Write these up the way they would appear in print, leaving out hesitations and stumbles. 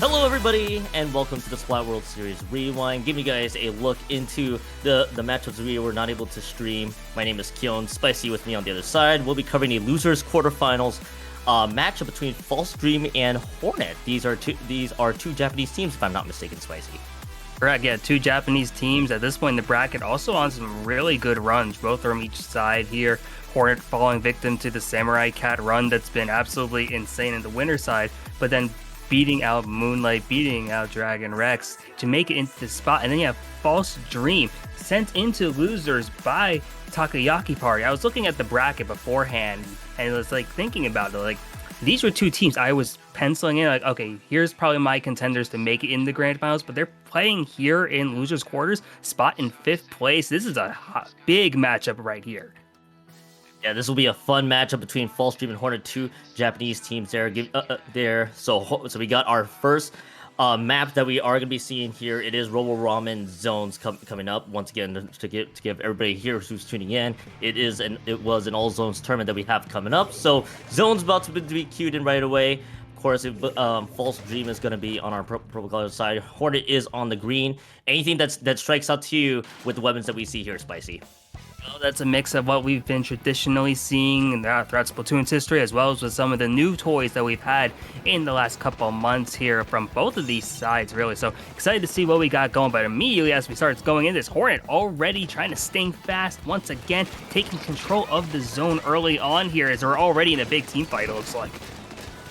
Hello everybody, and welcome to the Splat World Series Rewind, giving you guys a look into the matchups we were not able to stream. My name is Kyon, Spicy with me on the other side. We'll be covering a losers quarterfinals matchup between False Dream and Hornet. These are two Japanese teams, if I'm not mistaken, Spicy. Correct, yeah, two Japanese teams at this point in the bracket, also on some really good runs, both from each side here. Hornet falling victim to the Samurai Cat run that's been absolutely insane in the winner side, but then beating out Moonlight, beating out Dragon Rex to make it into the spot. And then you have False Dream sent into losers by Takoyaki Party. I was looking at the bracket beforehand and it was like thinking about it, like these were two teams I was penciling in, like, okay, here's probably my contenders to make it in the grand finals, but they're playing here in losers quarters, spot in 5th place. This is a big matchup right here. Yeah, this will be a fun matchup between False Dream and Hornet, two Japanese teams there. So we got our first map that we are going to be seeing here. It is REWOUND zones coming up once again to give everybody here who's tuning in. It was an all zones tournament that we have coming up. So zones about to be queued in right away. Of course, False Dream is going to be on our purple color side. Hornet is on the green. Anything that strikes out to you with the weapons that we see here, Spicy? Well, that's a mix of what we've been traditionally seeing throughout Splatoon's history, as well as with some of the new toys that we've had in the last couple of months here from both of these sides, really. So excited to see what we got going. But immediately as we start going in, this Hornet already trying to sting fast once again, taking control of the zone early on here, as we're already in a big team fight, it looks like.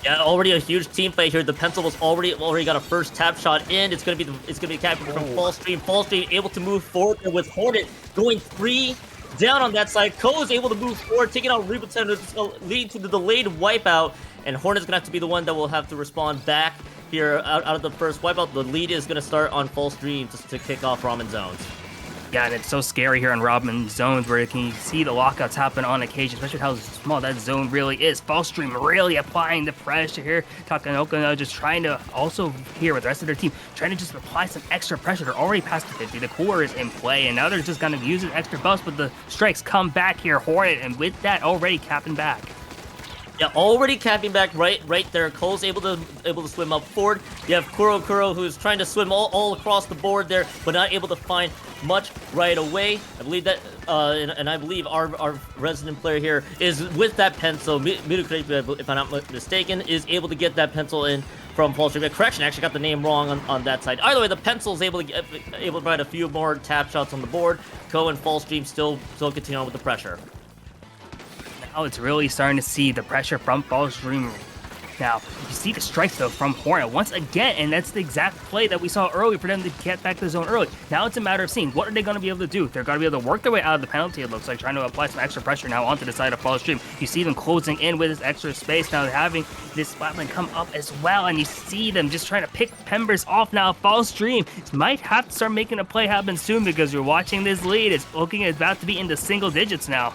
Yeah, already a huge team fight here. The pencil was already got a first tap shot in. It's gonna be captured from False Dream. False Dream able to move forward with Hornet going 3 down on that side. Ko is able to move forward, taking out REWOUND, leading to the delayed wipeout, and Hornet's gonna have to be the one that will have to respond back here out of the first wipeout. The lead is gonna start on False Dream to kick off Ramen Zones. Yeah, and it's so scary here in Ramen Zones where you can see the lockouts happen on occasion, especially how small that zone really is. False Dream really applying the pressure here. Takoyaki just trying to also here with the rest of their team, trying to just apply some extra pressure. They're already past the 50. The cooler is in play, and now they're just going to use an extra bust, but the strikes come back here. Hornet, and with that, already capping back. Yeah, already capping back right there. Cole's able to swim up forward. You have Kuro who's trying to swim all across the board there, but not able to find much right away. I believe that, and I believe our resident player here is with that pencil. Midukure, if I'm not mistaken, is able to get that pencil in from False Dream. Correction, I actually got the name wrong on that side. Either way, the pencil is able to provide a few more tap shots on the board. Ko and False Dream still continue on with the pressure. Now it's really starting to see the pressure from False Dream. Now, you see the strikes, though, from Hornet once again, and that's the exact play that we saw earlier for them to get back to the zone early. Now it's a matter of seeing what are they going to be able to do. They're going to be able to work their way out of the penalty, it looks like, trying to apply some extra pressure now onto the side of False Dream. You see them closing in with this extra space, now having this Splatman come up as well, and you see them just trying to pick Pembers off now. False Dream might have to start making a play happen soon because you're watching this lead. It's looking about to be into single digits now.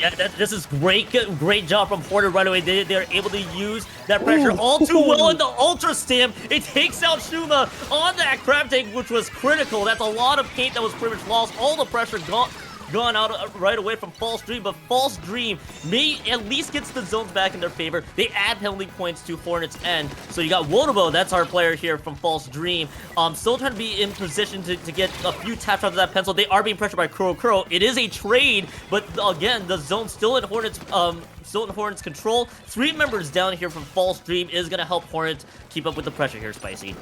Yeah, this is great job from Hornet right away. They're able to use that pressure all too well in the Ultra Stamp. It takes out Shuma on that crab tank, which was critical. That's a lot of paint that was pretty much lost. All the pressure gone out right away from False Dream, but False Dream may at least gets the zones back in their favor. They add penalty points to Hornet's end. So you got Wotobo, that's our player here from False Dream. Still trying to be in position to get a few taps out of that pencil. They are being pressured by Kuro. It is a trade, but again, the zone's still in Hornet's control. 3 members down here from False Dream is gonna help Hornet keep up with the pressure here, Spicy.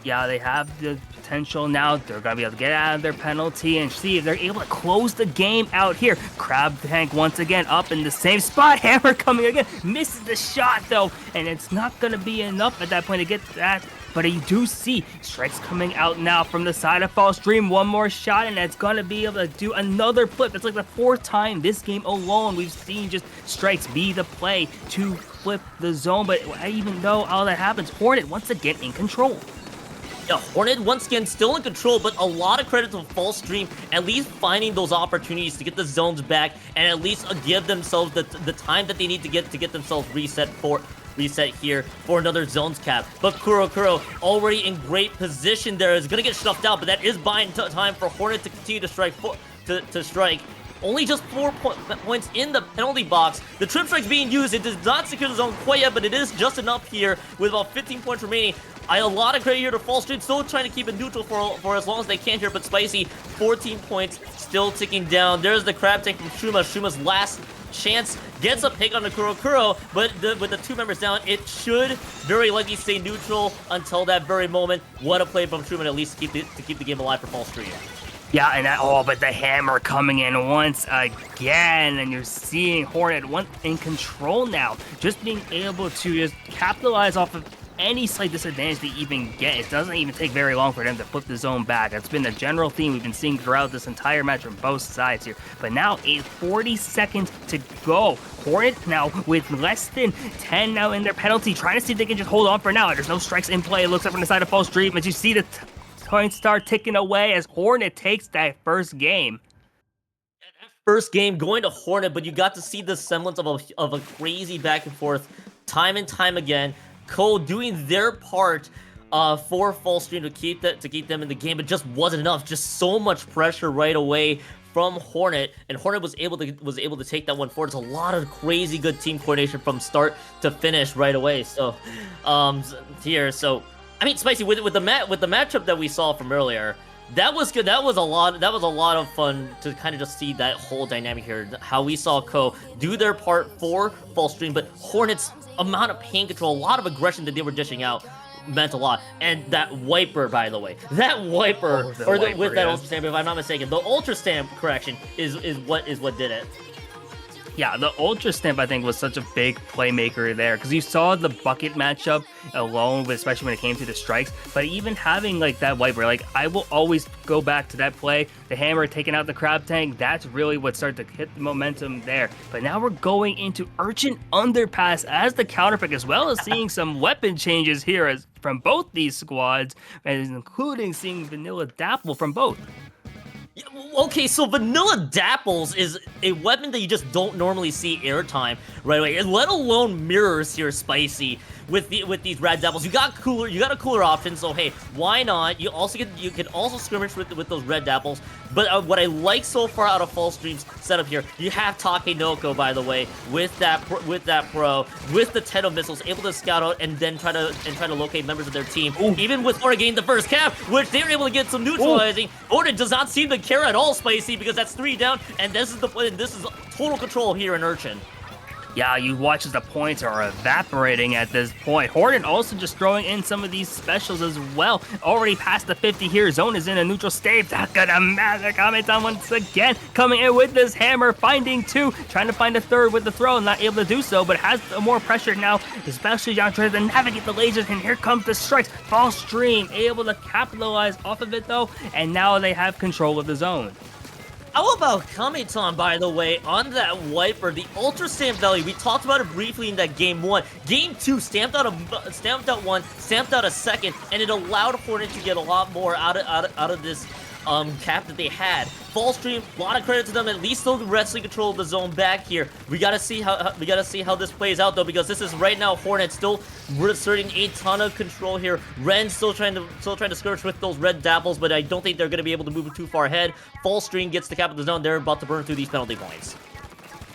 Yeah, they have the potential now. They're going to be able to get out of their penalty and see if they're able to close the game out here. Crab Tank once again up in the same spot. Hammer coming again. Misses the shot, though. And it's not going to be enough at that point to get that. But you do see strikes coming out now from the side of False Dream. One more shot, and it's going to be able to do another flip. That's like the 4th time this game alone we've seen just strikes be the play to flip the zone. But even though all that happens, Hornet once again in control. Yeah, Hornet once again still in control, but a lot of credit to False Dream at least finding those opportunities to get the zones back and at least give themselves the time that they need to get themselves reset here for another zones cap. But Kuro already in great position there, is gonna get snuffed out, but that is buying time for Hornet to continue to strike Only just 4 points in the penalty box. The trip strike's being used. It does not secure the zone quite yet, but it is just enough here with about 15 points remaining. A lot of credit here to Fall Stream, still trying to keep it neutral for as long as they can here, but Spicy, 14 points, still ticking down. There's the crab tank from Shuma. Shuma's last chance gets a pick on the Kuro, but with the 2 members down, it should very likely stay neutral until that very moment. What a play from Shuma, at least to keep the game alive for Fall Stream. Yeah, and but the hammer coming in once again, and you're seeing Hornet in control now, just being able to just capitalize off of any slight disadvantage they even get. It doesn't even take very long for them to flip the zone back. That's been the general theme we've been seeing throughout this entire match from both sides here. But now 40 seconds to go. Hornet now with less than 10 now in their penalty, trying to see if they can just hold on for now. There's no strikes in play. It looks like from the side of Fall Street, but you see the points start ticking away as Hornet takes that first game. First game going to Hornet, but you got to see the semblance of a crazy back and forth time and time again. Cole doing their part for Fall Stream to keep them in the game, but just wasn't enough. Just so much pressure right away from Hornet, and Hornet was able to take that one forward. It's a lot of crazy good team coordination from start to finish right away. So here, so I mean, Spicy, with the matchup that we saw from earlier, that was good. That was a lot of fun to kind of just see that whole dynamic here. How we saw Ko do their part for Fall Stream, but Hornet's amount of pain control, a lot of aggression that they were dishing out meant a lot. And that wiper, by the way, that wiper, with that ultra stamp, if I'm not mistaken, the ultra stamp correction is what did it. Yeah, the Ultra Stamp, I think, was such a big playmaker there, because you saw the bucket matchup alone, especially when it came to the strikes, but even having, like, that wiper, like, I will always go back to that play, the hammer taking out the crab tank, that's really what started to hit the momentum there. But now we're going into Urchin Underpass as the counterpick, as well as seeing some weapon changes here from both these squads, and including seeing Vanilla Dapple from both. Okay, so Vanilla Dapples is a weapon that you just don't normally see airtime right away, let alone mirrors here, Spicy. With these red Dapples, you got a cooler option. So hey, why not? You can also skirmish with those red Dapples. But what I like so far out of Fall Stream's setup here, you have Takenoko, by the way, with that pro, with the Teto missiles, able to scout out and then try to locate members of their team. Ooh. Even with Hornet getting the first cap, which they were able to get some neutralizing. Hornet does not seem to care at all, Spicy, because that's 3 down, and this is total control here in Urchin. Yeah, you watch as the points are evaporating at this point. Hornet also just throwing in some of these specials as well. Already past the 50 here. Zone is in a neutral state. Takanamatsu Kametan once again coming in with this hammer, finding 2, trying to find a 3rd with the throw, not able to do so, but has more pressure now, especially on trying to navigate the lasers, and here comes the strikes. Fall Stream able to capitalize off of it though, and now they have control of the zone. How about Kametan, by the way, on that wiper, the Ultra Stamp value? We talked about it briefly in that Game 1. Game 2 stamped out 1, stamped out a 2nd, and it allowed Hornet to get a lot more out of this cap that they had. Fall Stream, a lot of credit to them. At least they'll wrestling control of the zone back here. We gotta see how this plays out though, because this is right now Hornet still asserting a ton of control here. Ren still trying to skirmish with those red Dapples, but I don't think they're gonna be able to move too far ahead. Fall Stream gets the cap of the zone. They're about to burn through these penalty points.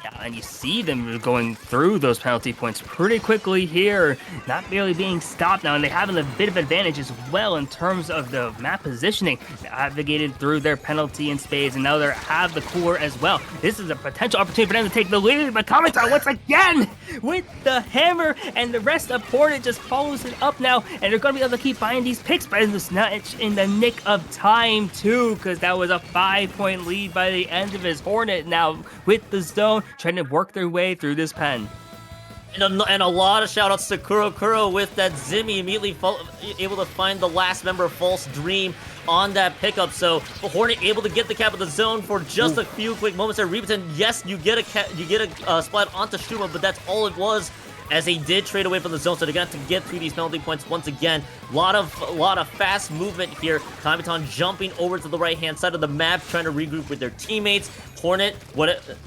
Yeah, and you see them going through those penalty points pretty quickly here, not really being stopped now, and they have a bit of advantage as well in terms of the map positioning. They navigated through their penalty in spades, and now they have the cooler as well. This is a potential opportunity for them to take the lead, but Commentators once again with the hammer, and the rest of Hornet just follows it up now, and they're going to be able to keep buying these picks, but it's not in the nick of time too, because that was a 5-point lead by the end of his. Hornet now with the zone, trying to work their way through this pen. And a lot of shoutouts to Kuro with that Zimmy immediately able to find the last member of False Dream on that pickup. So Hornet able to get the cap of the zone for just a few quick moments there. Rebaton, yes, you get a splat onto Shuma, but that's all it was, as they did trade away from the zone, so they're going to have to get through these penalty points once again. A lot of fast movement here. Kametan jumping over to the right-hand side of the map, trying to regroup with their teammates. Hornet,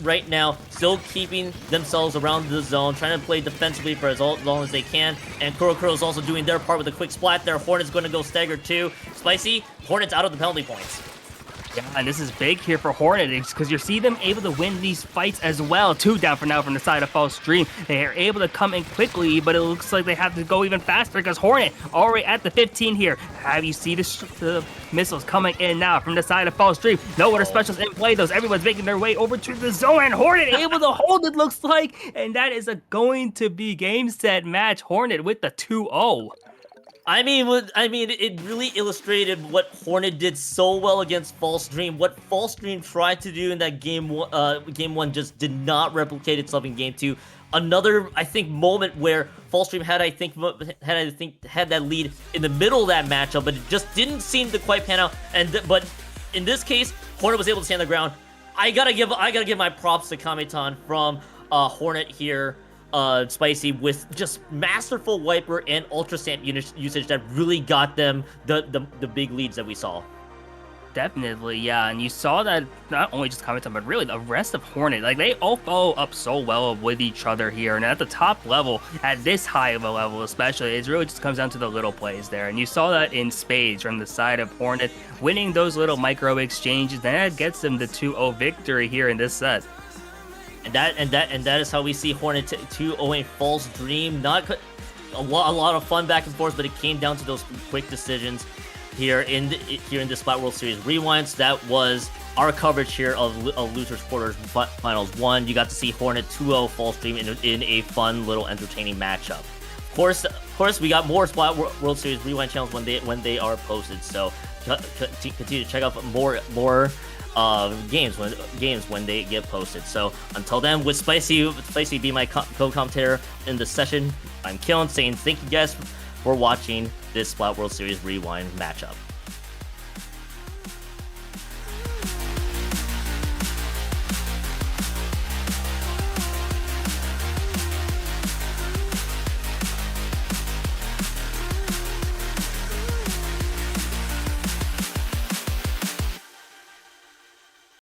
right now, still keeping themselves around the zone, trying to play defensively for as long as they can. And Kuro is also doing their part with a quick splat there. Hornet's going to go stagger too. Spicy, Hornet's out of the penalty points. Yeah, and this is big here for Hornet because you see them able to win these fights as well. 2 down for now from the side of False Dream. They are able to come in quickly, but it looks like they have to go even faster because Hornet already at the 15 here. Have you see the missiles coming in now from the side of False Dream? No other specials in play. Everyone's making their way over to the zone, and Hornet able to hold it, looks like. And that is going to be game, set, match. Hornet with the 2-0. It really illustrated what Hornet did so well against False Dream. What False Dream tried to do in that game one just did not replicate itself in game 2. Another, I think, moment where False Dream had that lead in the middle of that matchup, but it just didn't seem to quite pan out. But in this case, Hornet was able to stand the ground. I gotta give my props to Kametan from Hornet here. Spicy with just masterful wiper and ultra stamp usage that really got them the big leads that we saw. Definitely, yeah, and you saw that not only just Commentators, but really the rest of Hornet, like they all follow up so well with each other here, and at the top level, at this high of a level especially, it really just comes down to the little plays there, and you saw that in spades from the side of Hornet, winning those little micro exchanges, and that gets them the 2-0 victory here in this set. And that is how we see Hornet 2-0 False Dream. Not a lot of fun back and forth, but it came down to those quick decisions here in the Splat World Series Rewinds. That was our coverage here of Losers Quarters Finals 1. You got to see Hornet 2-0 False Dream in a fun little entertaining matchup. Of course, we got more Splat World Series Rewind channels when they are posted. So continue to check out more games when they get posted. So until then, with Spicy be my co-commentator in the session, I'm Kyon saying thank you guys for watching this Splat World Series Rewind matchup.